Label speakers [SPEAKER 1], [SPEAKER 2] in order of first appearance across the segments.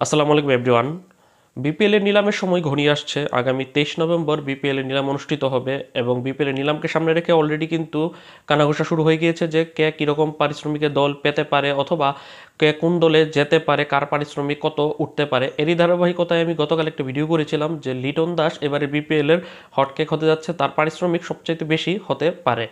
[SPEAKER 1] আসসালামু আলাইকুম everyone. BPL এর নিলামের সময় ঘনিয়ে আসছে। আগামী 23 নভেম্বর বিপিএল এর নিলাম অনুষ্ঠিত হবে এবং বিপিএল এর নিলামকে সামনে রেখে অলরেডি কিন্তু কানাঘুষা শুরু হয়ে গিয়েছে যে কে কীরকম পারিশ্রমিকের দল পেতে পারে অথবা কে কোন দলে যেতে পারে, কার পারিশ্রমিক কত উঠতে পারে। এরই ধারাবাহিকতায় আমি গতকাল একটা ভিডিও করেছিলাম যে লিটন দাস এবারে বিপিএল এর হটকেক হতে যাচ্ছে, তার পারিশ্রমিক সবচাইতে বেশি হতে পারে।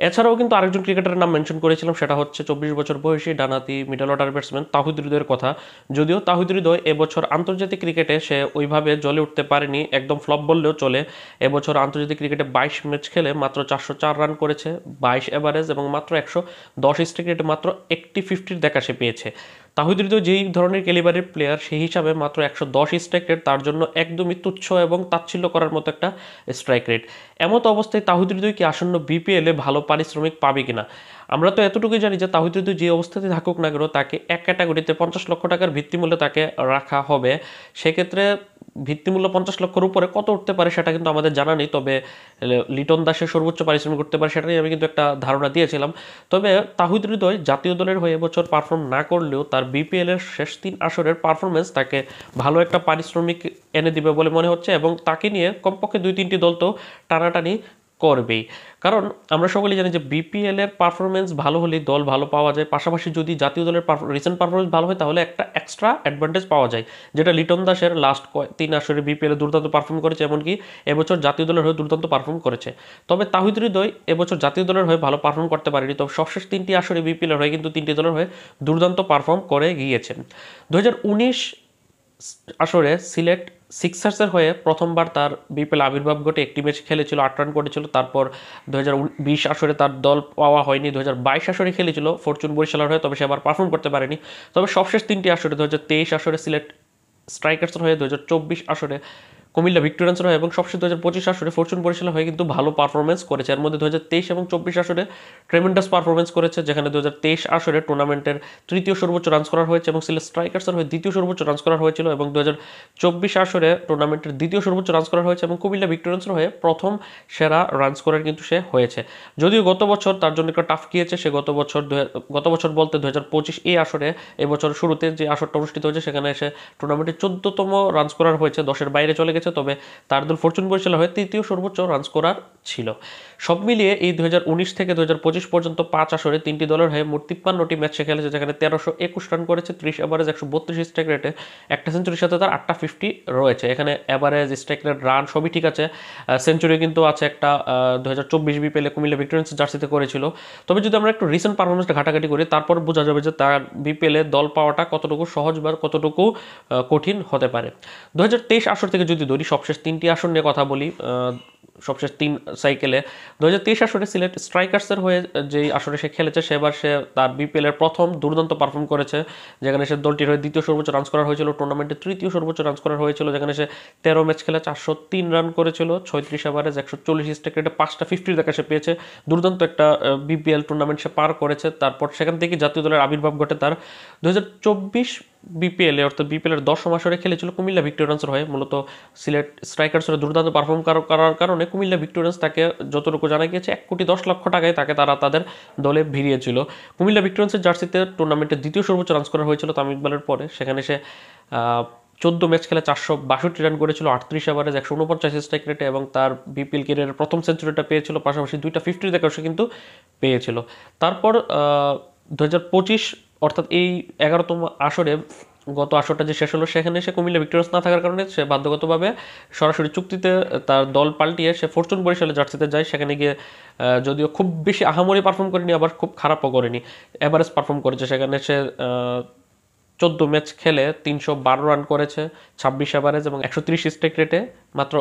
[SPEAKER 1] এছাড়াও কিন্তু আরেকজন ক্রিকেটারের নাম মেনশন করেছিলাম, সেটা হচ্ছে 24 বছর বয়সী ডানহাতি মিডল অর্ডার ব্যাটসম্যান তাহিদ হৃদয়ের কথা। যদিও তাহিদ হৃদয় এবছর আন্তর্জাতিক ক্রিকেটে সে ওইভাবে জ্বলে উঠতে পারেনি, একদম ফ্লপ বললেও চলে। এবছর আন্তর্জাতিক ক্রিকেটে 22 ম্যাচ খেলে মাত্র 404 রান করেছে, 22 এভারেজ এবং মাত্র 110 স্ট্রাইক রেটে মাত্র একটি 50-র দেখা সে পেয়েছে। তাহিদ হৃদয় যেই ধরনের ক্যালিবারের প্লেয়ার সেই হিসাবে মাত্র 110 স্ট্রাইক রেট তার জন্য একদমই তুচ্ছ এবং তাচ্ছিল্য করার মতো একটা স্ট্রাইক রেট। এমত অবস্থায় তাহিদ হৃদয় কি আসন্ন বিপিএলে ভালো পারিশ্রমিক পাবে কিনা? আমরা তো এতটুকুই জানি যে তাহিদ হৃদয় যে অবস্থাতে থাকুক না কেন তাকে এক ক্যাটাগরিতে 50 লক্ষ টাকার ভিত্তিমূল্যে তাকে রাখা হবে। সেক্ষেত্রে ভিত্তিমূল্য 50 লক্ষের উপরে কত উঠতে পারে সেটা কিন্তু আমাদের জানা নেই, তবে লিটন দাসের সর্বোচ্চ পারিশ্রমিক উঠতে পারে সেটা নিয়ে আমি কিন্তু একটা ধারণা দিয়েছিলাম। তবে তাহিদ হৃদয় জাতীয় দলের হয়ে এবছর পারফর্ম না করলেও তার বিপিএল এর শেষ 3 আসরের পারফরমেন্স তাকে ভালো একটা পারিশ্রমিক এনে দিবে বলে মনে হচ্ছে এবং তাকে নিয়ে কমপক্ষে 2-3টি দল তো টানাটানি করবেই। কারণ আমরা সকলেই জানি যে বিপিএল এর পারফরমেন্স ভালো হলে দল ভালো পাওয়া যায়, পাশাপাশি যদি জাতীয় দলের রিসেন্ট পারফরমেন্স ভালো হয় তাহলে একটা এক্সট্রা অ্যাডভান্টেজ পাওয়া যায়, যেটা লিটন দাসের লাস্ট 3 আসরে বিপিএল এ দুর্দান্ত পারফর্ম করেছে, এমনকি এবছর জাতীয় দলের হয়ে দুর্দান্ত পারফর্ম করেছে। তবে তাহিদ হৃদয় এবছর জাতীয় দলের হয়ে ভালো পারফর্ম করতে পারেনি, তবে সবশেষ 3টি আসরে বিপিএল এর হয়ে কিন্তু 3টি দলের হয়ে দুর্দান্ত পারফর্ম করে গিয়েছেন। 2019 আসরে সিলেট সিক্সার্সের হয়ে প্রথমবার তার বিপিএল আবির্ভাব ঘটে, একটি ম্যাচ খেলেছিল, 8 রান করেছিল। তারপর 2020 আসরে তার দল পাওয়া হয়নি। 2022 আসরে খেলেছিল ফরচুন বরিশালের হয়ে, তবে সে আবার পারফর্ম করতে পারেনি। তবে সবশেষ 3টি আসরে 2023 আসরে সিলেট স্ট্রাইকার্সের হয়ে, 2024 আসরে কুমিল্লা ভিক্টোরিয়ান্সের হয়ে এবং সবশেষ 2025 আসরে ফরচুন বরিশালের হয়ে কিন্তু ভালো পারফরমেন্স করেছে। এর মধ্যে 2023 এবং 24 আসরে ট্রেমেন্ডাস পারফরমেন্স করেছে, যেখানে 2023 আসরে টুর্নামেন্টের তৃতীয় সর্বোচ্চ রান করার হয়েছে এবং সিলেট স্ট্রাইকার্সের হয়ে দ্বিতীয় সর্বোচ্চ রান করার হয়েছিল, এবং 2024 আসরে টুর্নামেন্টের দ্বিতীয় সর্বোচ্চ রান করার হয়েছে এবং কুমিল্লা ভিক্টোরিয়ান্সের হয়ে প্রথম সেরা রান স্কোরার কিন্তু সে হয়েছে। যদিও গত বছর তার জন্য একটা টাফ গিয়েছে, সে গত বছর বলতে 2025 এই আসরে, এবছর শুরুতে যে আসরটা অনুষ্ঠিত হয়েছে সেখানে এসে টুর্নামেন্টের 14তম রান স্কোরার হয়েছে, 10-এর বাইরে চলে গেছে। তবে তার দল ফরচুন বরিশাল হয়ে তৃতীয় সর্বোচ্চ রান স্কোরার ছিল। সব মিলিয়ে এই 2019 থেকে 2025 পর্যন্ত 5 আসরে 3টি দলের হয়ে মোট 53টি ম্যাচ সে খেলেছে, যেখানে 1321 রান করেছে, 30 এভারেজ, 132 স্ট্রাইক রেটে, একটা সেঞ্চুরির সাথে তার 8টা 50 রয়েছে। এখানে এভারেজ, স্ট্রাইক রেট, রান সবই ঠিক আছে। সেঞ্চুরি কিন্তু আছে একটা 2024 বিপিএল এ কুমিল্লা ভিক্টোরিয়ান্স জার্সিতে করেছিল। তবে যদি আমরা একটু রিসেন্ট পারফরমেন্সটা ঘাটাঘাটি করি তারপর বোঝা যাবে যে তার বিপিএল এ দল পাওয়াটা কতটুকু সহজ বা কতটুকু কঠিন হতে পারে। 2023 আসর থেকে যদি ধরি, সবশেষ 3টি আসর নিয়ে কথা বলি, সবশেষ 3 সাইকেলে 2023 আসরে সিলেট স্ট্রাইকার্সের হয়ে যেই আসরে সে খেলেছে সেবার সে তার বিপিএল এর প্রথম দুর্দান্ত পারফর্ম করেছে, যেখানে সে দলটির হয়ে দ্বিতীয় সর্বোচ্চ রান করার হয়েছিল, টুর্নামেন্টে তৃতীয় সর্বোচ্চ রান করার হয়েছিল, যেখানে সে 13 ম্যাচ খেলে 403 রান করেছিল, 36 এভারেজ, 140 স্ট্রাইক রেটে, 5টা 50 দেখা সে পেয়েছে। দুর্দান্ত একটা বিপিএল টুর্নামেন্ট সে পার করেছে। তারপর সেখান থেকে জাতীয় দলের আবির্ভাব ঘটে তার। 2024 বিপিএল এ অর্থাৎ বিপিএল এর 10ম আসরে খেলেছিল কুমিল্লা ভিক্টোরিয়ান্সের হয়ে, মূলত সিলেট স্ট্রাইকার্সের দুর্দান্ত পারফর্ম করার কারণে কুমিল্লা ভিক্টোরিয়ান্স তাকে যতটুকু জানা গিয়েছে 1,10,00,000 টাকায় তারা তাদের দলে ভিড়িয়েছিল। কুমিল্লা ভিক্টোরিয়ান্সের জার্সিতে টুর্নামেন্টের দ্বিতীয় সর্বোচ্চ রান করা হয়েছিল তামিম ইকবালের পরে, সেখানে সে 14 ম্যাচ খেলে 462 রান করেছিল, 38 এভারেজ, 149 স্ট্রাইক রেটে এবং তার বিপিএল ক্যারিয়ারের প্রথম সেঞ্চুরিটা পেয়েছিল, পাশাপাশি 2টা 50 দেখা সে কিন্তু পেয়েছিল। তারপর 2025 অর্থাৎ এই 11তম আসরে, গত আসরটা যে শেষ হলো সেখানে সে কুমিল্লা ভিক্টোরিয়ান্স না থাকার কারণে সে বাধ্যগতভাবে সরাসরি চুক্তিতে তার দল পাল্টিয়ে সে ফরচুন বরিশালে জার্সিতে যায়। সেখানে গিয়ে যদিও খুব বেশি আহামরি পারফর্ম করেনি, আবার খুব খারাপও করেনি, এভারেজ পারফর্ম করেছে। সেখানে সে 14 ম্যাচ খেলে 312 রান করেছে, 26 এভারেজ এবং 130 স্ট্রাইক রেটে, মাত্র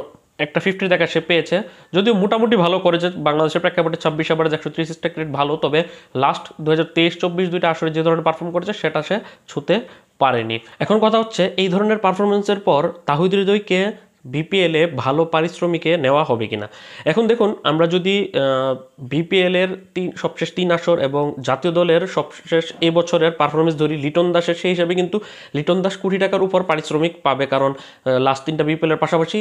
[SPEAKER 1] একটা 50 দেখা সে পেয়েছে। যদিও মোটামুটি ভালো করেছে বাংলাদেশের প্রেক্ষাপটে, 26 এভারেজ, 130 স্ট্রাইক রেট ভালো, তবে লাস্ট 2023-24 দুইটা আসরে যে ধরনের পারফর্ম করেছে সেটা সে ছুতে পারেনি। এখন কথা হচ্ছে এই ধরনের পারফরমেন্সের পর তাহিদ হৃদয়কে বিপিএলে ভালো পারিশ্রমিকে নেওয়া হবে কিনা। এখন দেখুন, আমরা যদি বিপিএলের সবশেষ 3 আসর এবং জাতীয় দলের সবশেষ এবছরের পারফরমেন্স ধরি লিটন দাসের, সেই হিসাবে কিন্তু লিটন দাস কোটি টাকার উপর পারিশ্রমিক পাবে, কারণ লাস্ট 3টা বিপিএলের পাশাপাশি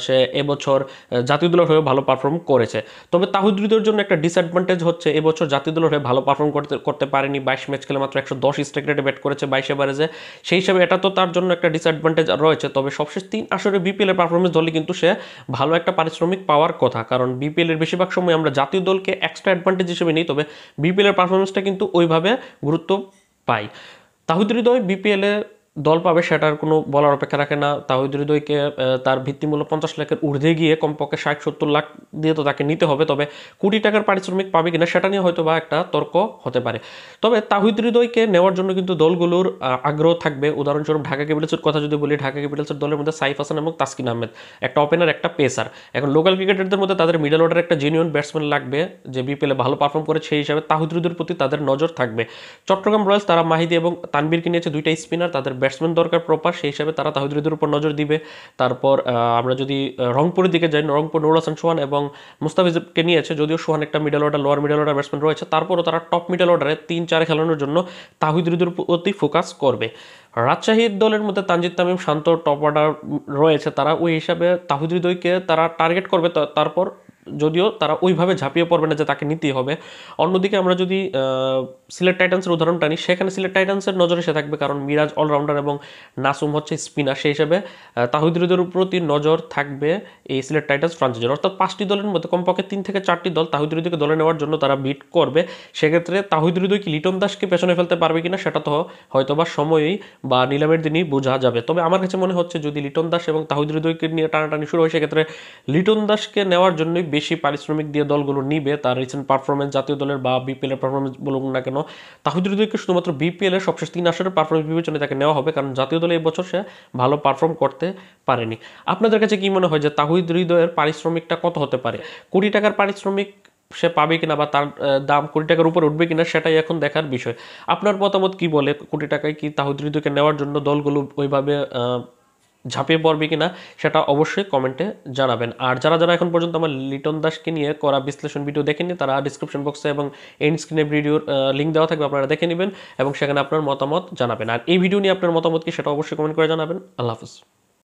[SPEAKER 1] সে এবছর জাতীয় দলের হয়ে ভালো পারফর্ম করেছে। তবে তাহিদ হৃদয়ের জন্য একটা ডিসঅ্যাডভান্টেজ হচ্ছে এবছর জাতীয় দলের হয়ে ভালো পারফর্ম করতে পারেনি। 22 ম্যাচ খেলে মাত্র 110 স্ট্রাইক রেটে ব্যাট করেছে 22 এভারেজে, সেই হিসাবে এটা তো তার জন্য একটা ডিসঅ্যাডভান্টেজ রয়েছে। তবে সবশেষ 3 আসরে বিপিএল এর পারফরমেন্স ধরলে কিন্তু সে ভালো একটা পারিশ্রমিক পাওয়ার কথা, কারণ বিপিএল এর বেশিরভাগ সময় আমরা জাতীয় দলকে এক্সট্রা অ্যাডভান্টেজ হিসেবে নিই, তবে বিপিএল এর পারফরমেন্সটা কিন্তু ওইভাবে গুরুত্ব পাই। তাহিদ হৃদয় বিপিএলে দল পাবে সেটার কোনো বলার অপেক্ষা রাখে না। তাহিদ হৃদয়কে তার ভিত্তিমূল্য 50 লাখের ঊর্ধ্বে গিয়ে কমপক্ষে 60-70 লাখ দিয়ে তো তাকে নিতে হবে, তবে কোটি টাকার পারিশ্রমিক পাবে কিনা সেটা নিয়ে হয়তো বা একটা তর্ক হতে পারে। তবে তাহিদ হৃদয়কে নেওয়ার জন্য কিন্তু দলগুলোর আগ্রহ থাকবে। উদাহরণস্বরূপ ঢাকা ক্যাপিটালসের কথা যদি বলি, ঢাকা ক্যাপিটালসের দলের মধ্যে সাইফ হাসান এবং তাসকিন আহমেদ, একটা ওপেনার একটা পেসার। এখন লোকাল ক্রিকেটারদের মধ্যে তাদের মিডল অর্ডার একটা জেনুইন ব্যাটসম্যান লাগবে যে বিপিএলে ভালো পারফর্ম করে, সেই হিসাবে তাহিদ হৃদয়ের প্রতি তাদের নজর থাকবে। চট্টগ্রাম রয়্যালস তারা মাহিদি এবং তানবীরকে নিয়েছে, 2টা স্পিনার, তাদের ব্যাটসম্যান দরকার প্রপার, সেই হিসাবে তারা তাহিদ হৃদয়ের উপর নজর দিবে। তারপর আমরা যদি রংপুরের দিকে যাই, রংপুর নুরুল হাসান সোহান এবং মুস্তাফিজকে নিয়েছে, যদিও সোহান একটা middle order lower middle order batsman রয়েছে, তারপরও তারা টপ মিডল অর্ডারে 3-4 খেলানোর জন্য তাহিদ হৃদয়ের প্রতি ফোকাস করবে। রাজশাহীর দলের মধ্যে তানজিদ তামিম, শান্ত টপ অর্ডার রয়েছে, তারা ওই হিসাবে তাহিদ হৃদয়কে তারা টার্গেট করবে। তারপর যদিও তারা ওইভাবে ঝাঁপিয়ে পড়বে না যে তাকে নিতেই হবে। অন্যদিকে আমরা যদি সিলেট টাইটান্সের উদাহরণ টানি, সেখানে সিলেট টাইটান্সের নজরে সে থাকবে, কারণ মিরাজ অলরাউন্ডার এবং নাসুম হচ্ছে স্পিনার, সেই হিসাবে তাহিদ হৃদয়ের প্রতি নজর থাকবে এই সিলেট টাইটান্স ফ্রাঞ্চাইজির। অর্থাৎ 5টি দলের মধ্যে কমপক্ষে 3 থেকে 4টি দল তাহিদ হৃদয়কে দলে নেওয়ার জন্য তারা বিট করবে। সেক্ষেত্রে তাহিদ হৃদয় কি লিটন দাসকে পেছনে ফেলতে পারবে কিনা সেটা তো হয়তো বা সময়ই বা নিলামের দিনই বোঝা যাবে। তবে আমার কাছে মনে হচ্ছে যদি লিটন দাস এবং তাহিদ হৃদয়কে নিয়ে টানাটানি শুরু হয়, সেক্ষেত্রে লিটন দাসকে নেওয়ার জন্যই বেশি পারিশ্রমিক দিয়ে দলগুলো নিবে। তার রিসেন্ট পারফরমেন্স জাতীয় দলের বা বিপিএল এর পারফরমেন্স বলুন না কেন, তাহিদ হৃদয়কে শুধুমাত্র বিপিএল এর সবশেষ 3 আসরের পারফরমেন্স বিবেচনায় তাকে নেওয়া হবে, কারণ জাতীয় দলে এই বছর সে ভালো পারফর্ম করতে পারেনি। আপনাদের কাছে কি মনে হয় যে তাহিদ হৃদয়ের পারিশ্রমিকটা কত হতে পারে? কোটি টাকার পারিশ্রমিক সে পাবে কিনা বা তার দাম কোটি টাকার উপর উঠবে কিনা সেটাই এখন দেখার বিষয়। আপনার মতামত কি বলে? কোটি টাকায় কি তাহিদ হৃদয়কে নেওয়ার জন্য দলগুলো ওইভাবে ঝাঁপিয়ে পড়বে কিনা সেটা অবশ্যই কমেন্টে জানাবেন। আর যারা যারা এখন পর্যন্ত আমার লিটন দাসকে নিয়ে করা বিশ্লেষণ ভিডিও দেখেননি, তারা ডিসক্রিপশন বক্সে এবং এন্ড স্ক্রিনে ভিডিওর লিঙ্ক দেওয়া থাকবে, আপনারা দেখে নেবেন এবং সেখানে আপনার মতামত জানাবেন। আর এই ভিডিও নিয়ে আপনার মতামত কি সেটা অবশ্যই কমেন্ট করে জানাবেন। আল্লাহ হাফিজ।